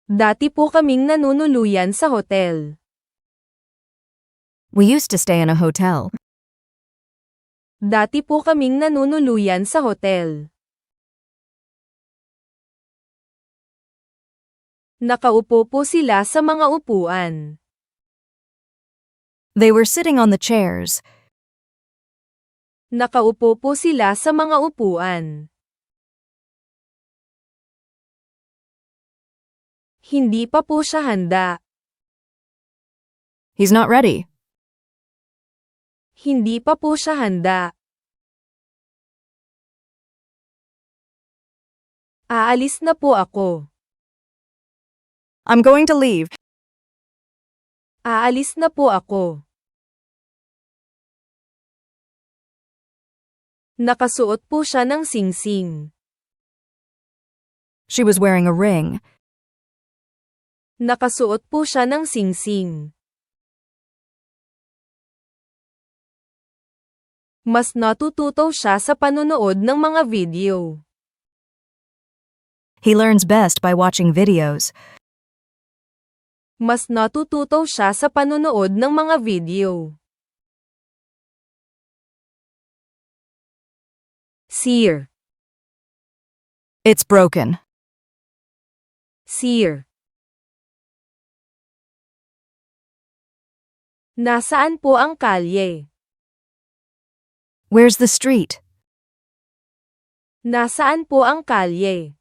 Dati po kaming nanunuluyan sa hotel. We used to stay in a hotel. Dati po kaming nanunuluyan sa hotel. Nakaupo po sila sa mga upuan. They were sitting on the chairs. Nakaupo po sila sa mga upuan. Hindi pa po siya handa. He's not ready. Hindi pa po siya handa. Aalis na po ako. I'm going to leave. Aalis na po ako. Nakasuot po siya ng singsing. She was wearing a ring. Nakasuot po siya ng singsing. Mas natututo siya sa panonood ng mga video. He learns best by watching videos. Mas natututo siya sa panonood ng mga video. Sear. It's broken. Sear. Nasaan po ang kalye? Where's the street? Nasaan po ang kalye?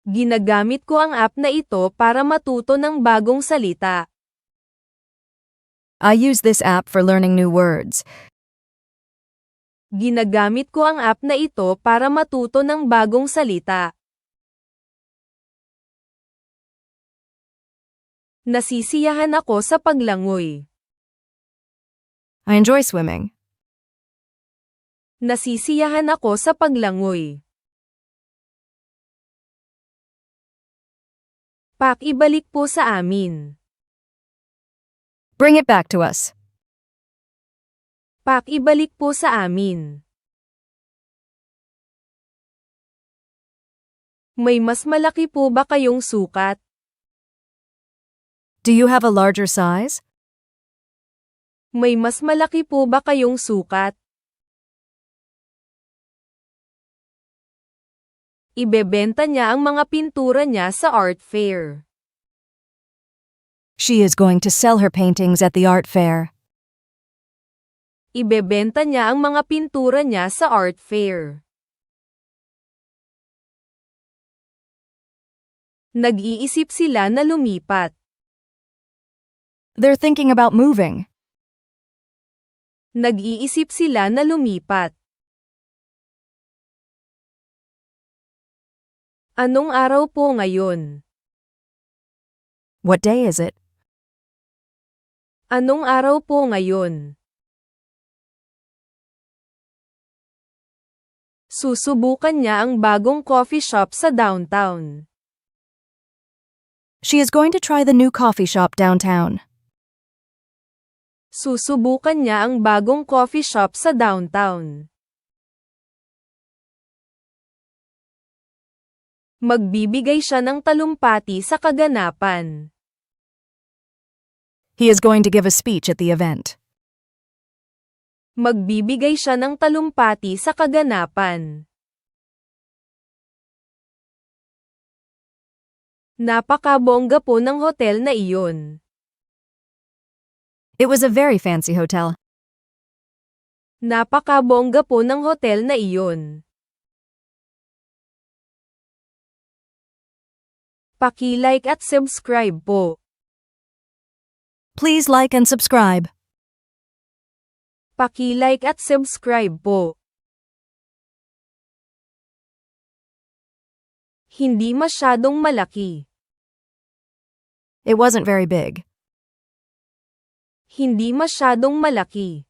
Ginagamit ko ang app na ito para matuto ng bagong salita. I use this app for learning new words. Ginagamit ko ang app na ito para matuto ng bagong salita. Nasisiyahan ako sa paglangoy. I enjoy swimming. Nasisiyahan ako sa paglangoy. Pakibalik po sa amin. Bring it back to us. Pakibalik po sa amin. May mas malaki po ba kayong sukat? Do you have a larger size? May mas malaki po ba kayong sukat? Ibebenta niya ang mga pintura niya sa art fair. She is going to sell her paintings at the art fair. Ibebenta niya ang mga pintura niya sa art fair. Nag-iisip sila na lumipat. They're thinking about moving. Nag-iisip sila na lumipat. Anong araw po ngayon? What day is it? Anong araw po ngayon? Susubukan niya ang bagong coffee shop sa downtown. She is going to try the new coffee shop downtown. Susubukan niya ang bagong coffee shop sa downtown. Magbibigay siya ng talumpati sa kaganapan. He is going to give a speech at the event. Magbibigay siya ng talumpati sa kaganapan. Napakabongga po ng hotel na iyon. It was a very fancy hotel. Napakabongga po ng hotel na iyon. Paki-like at subscribe po. Please like and subscribe. Paki-like at subscribe po. Hindi masyadong malaki. It wasn't very big. Hindi masyadong malaki.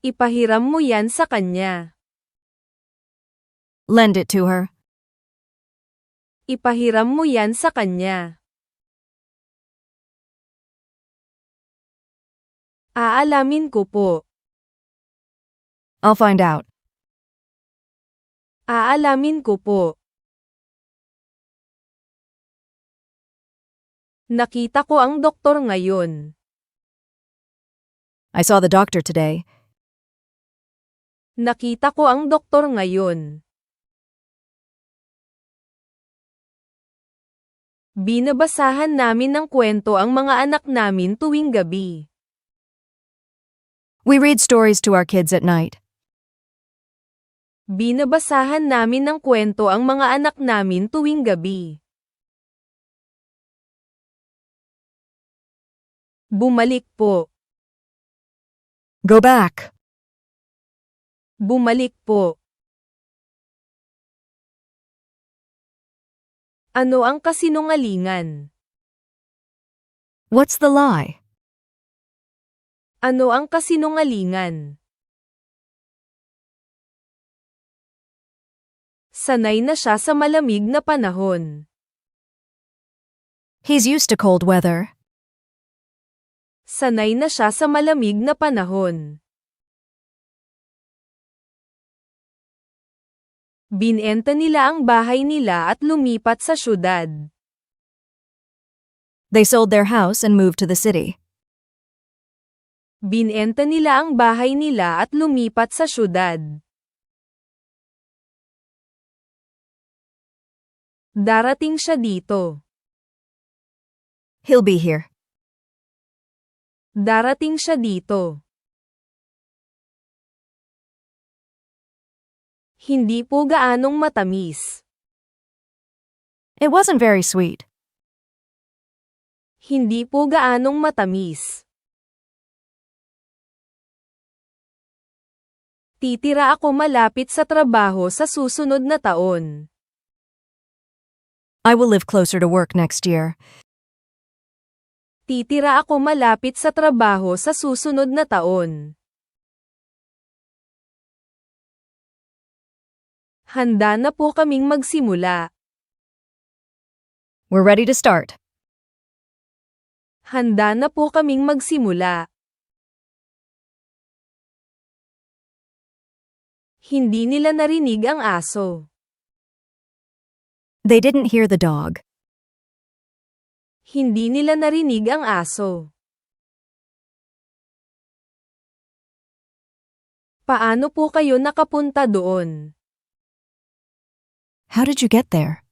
Ipahiram mo yan sa kanya. Lend it to her. Ipahiram mo yan sa kanya. Aalamin ko po. I'll find out. Aalamin ko po. Nakita ko ang doktor ngayon. I saw the doctor today. Nakita ko ang doktor ngayon. Binabasahan namin ng kwento ang mga anak namin tuwing gabi. We read stories to our kids at night. Binabasahan namin ng kwento ang mga anak namin tuwing gabi. Bumalik po. Go back. Bumalik po. Ano ang kasinungalingan? What's the lie? Ano ang kasinungalingan? Sanay na siya sa malamig na panahon. He's used to cold weather. Sanay na siya sa malamig na panahon. Binenta nila ang bahay nila at lumipat sa syudad. They sold their house and moved to the city. Binenta nila ang bahay nila at lumipat sa syudad. Darating siya dito. He'll be here. Darating siya dito. Hindi po gaanong matamis. It wasn't very sweet. Hindi po gaanong matamis. Titira ako malapit sa trabaho sa susunod na taon. I will live closer to work next year. Titira ako malapit sa trabaho sa susunod na taon. Handa na po kaming magsimula. We're ready to start. Handa na po kaming magsimula. Hindi nila narinig ang aso. They didn't hear the dog. Hindi nila narinig ang aso. Paano po kayo nakapunta doon? How did you get there?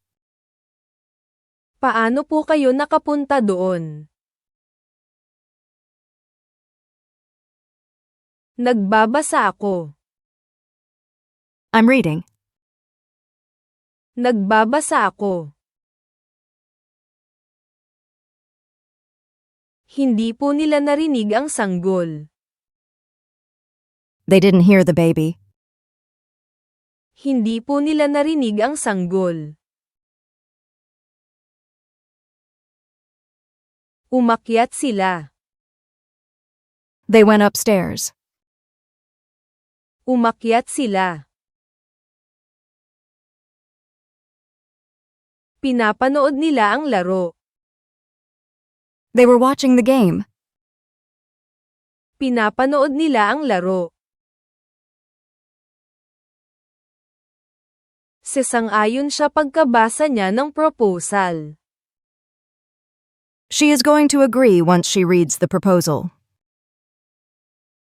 Paano po kayo nakapunta doon? Nagbabasa ako. I'm reading. Nagbabasa ako. Hindi po nila narinig ang sanggol. They didn't hear the baby. Hindi po nila narinig ang sanggol. Umakyat sila. They went upstairs. Umakyat sila. Pinapanood nila ang laro. They were watching the game. Pinapanood nila ang laro. Sesang-ayon siya pagkabasa niya ng proposal. She is going to agree once she reads the proposal.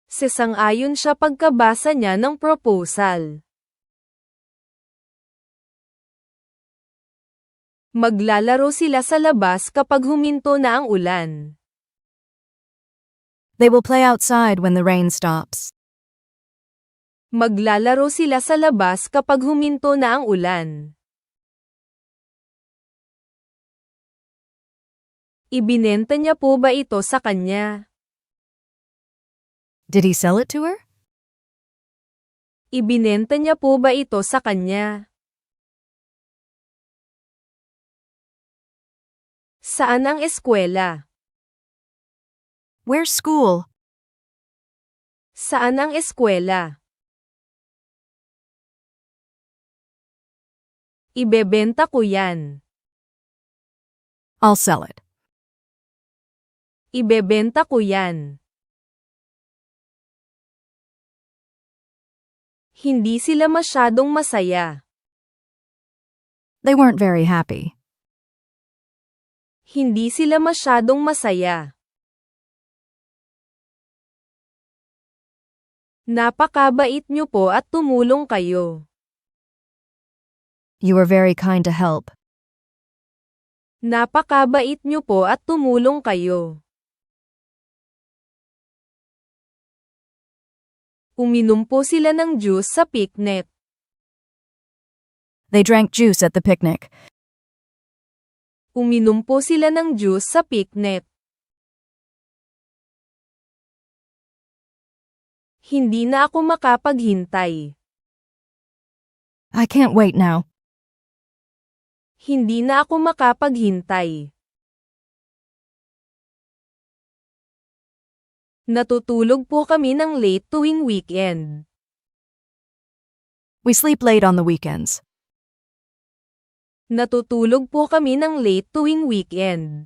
Sesang-ayon siya pagkabasa niya ng proposal. Maglalaro sila sa labas kapag huminto na ang ulan. They will play outside when the rain stops. Maglalaro sila sa labas kapag huminto na ang ulan. Ibinenta niya po ba ito sa kanya? Did he sell it to her? Ibinenta niya po ba ito sa kanya? Saan ang eskwela? Where's school? Saan ang eskwela? Ibebenta ko yan. I'll sell it. Ibebenta ko yan. Hindi sila masyadong masaya. They weren't very happy. Hindi sila masyadong masaya. Napakabait niyo po at tumulong kayo. You were very kind to help. Napakabait niyo po at tumulong kayo. Uminom po sila ng juice sa picnic. They drank juice at the picnic. Uminom po sila ng juice sa picnic. Hindi na ako makapaghintay. I can't wait now. Hindi na ako makapaghintay. Natutulog po kami ng late tuwing weekend. We sleep late on the weekends. Natutulog po kami ng late tuwing weekend.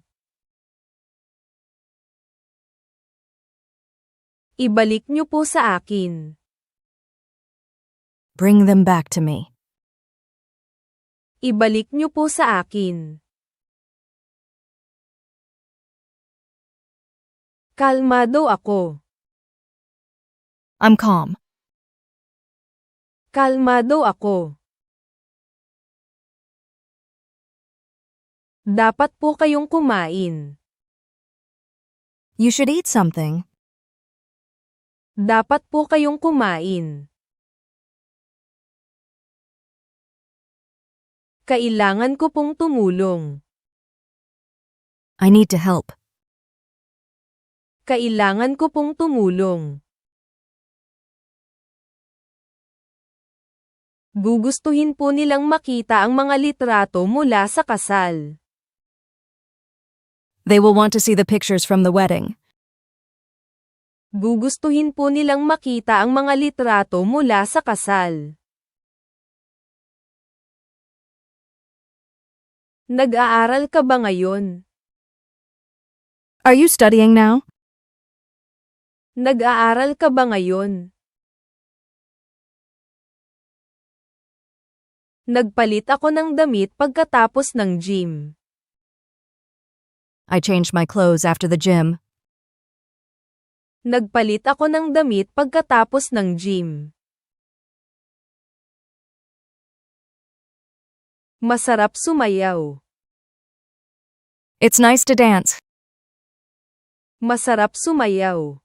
Ibalik niyo po sa akin. Bring them back to me. Ibalik niyo po sa akin. Kalmado ako. I'm calm. Kalmado ako. Dapat po kayong kumain. You should eat something. Dapat po kayong kumain. Kailangan ko pong tumulong. I need to help. Kailangan ko pong tumulong. Gugustuhin po nilang makita ang mga litrato mula sa kasal. They will want to see the pictures from the wedding. Gugustuhin po nilang makita ang mga litrato mula sa kasal. Nag-aaral ka ba ngayon? Are you studying now? Nag-aaral ka ba ngayon? Nagpalit ako ng damit pagkatapos ng gym. I changed my clothes after the gym. Nagpalit ako ng damit pagkatapos ng gym. Masarap sumayaw. It's nice to dance. Masarap sumayaw.